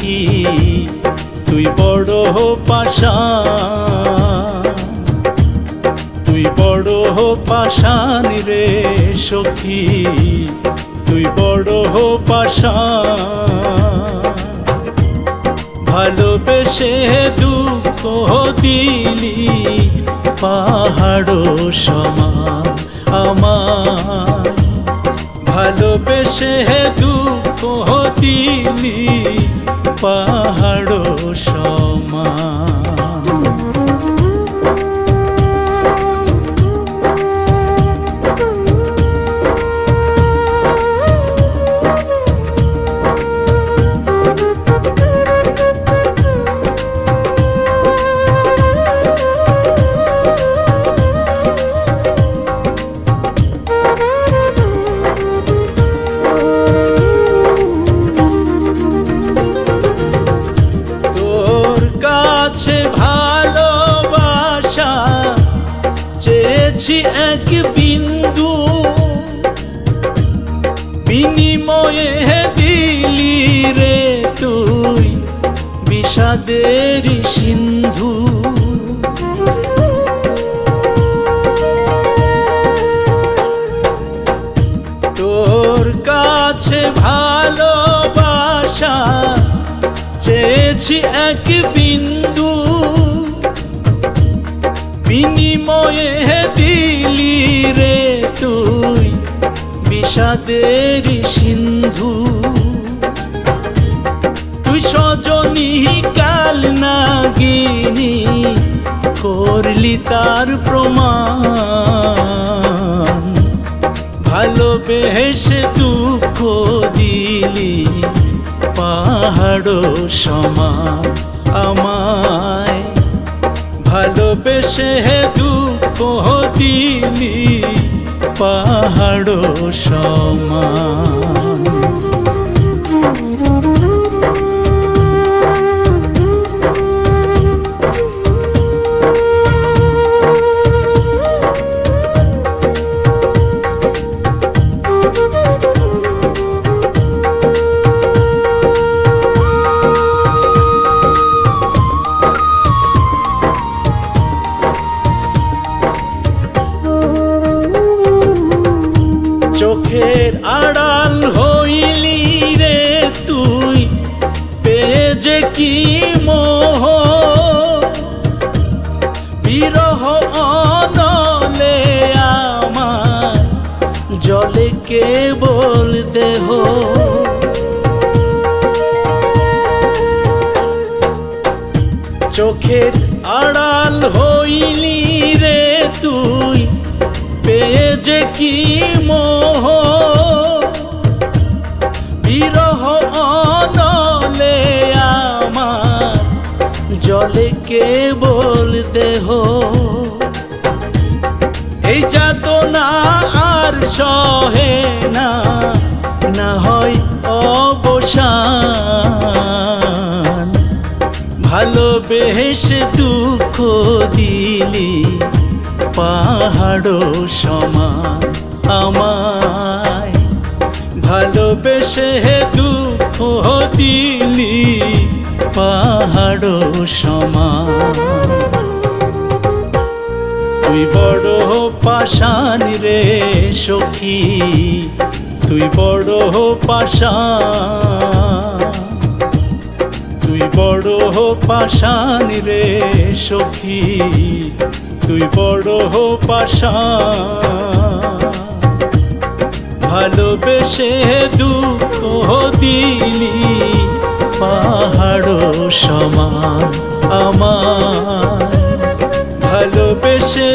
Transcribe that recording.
সখী তুই বড় পাষাণ, তুই বড় পাষাণ রে সখী, তুই বড় পাষাণ। ভালোবেসে দুঃখ দিলি পাহাড় সমান আমার, ভালোবেসে দুঃখ দিলি পাহাড় সমান। ভালোবাসা চেয়েছি এক বিন্দু, বিনিময়ে দিলি রে তুই বিষাদের সিন্ধু। তোর কাছে ভালোবাসা চেয়েছি এক বিন্দু, বিনিময়ে দিলি রে তুই বিষাদের সিন্ধু। তুই সজনী কাল নাগিনী করলি তার প্রমাণ, ভালোবেসে দুঃখ দিলি পাহাড় সমান আমায়, ভালোবেসে দুঃখ দিলি পাহাড় সমান। চোখের আড়াল হইলি রে তুই পেয়ে যে কি মোহ, বিরহ অনলে আমার জলে কেবল দেহ। চোখের আড়াল হইলি রে তুই পেয়ে যে কি মোহ, বিরহ অনলে আমার জলে কেবল দেহ। এই যাতনা আর সহে না, না হয় অবসান, ভালোবেসে দুঃখ দিলি পাহাড় সমান আমায়, ভালোবেসে দুঃখ দিলি পাহাড় সমান। তুই বড় পাষাণ রে সখী, তুই বড় পাষাণ, তুই বড় পাষাণ রে সখী, তুই বড় পাষাণ। ভালোবেসে দুঃখ দিলি পাহাড় সমান আমার, ভালোবেসে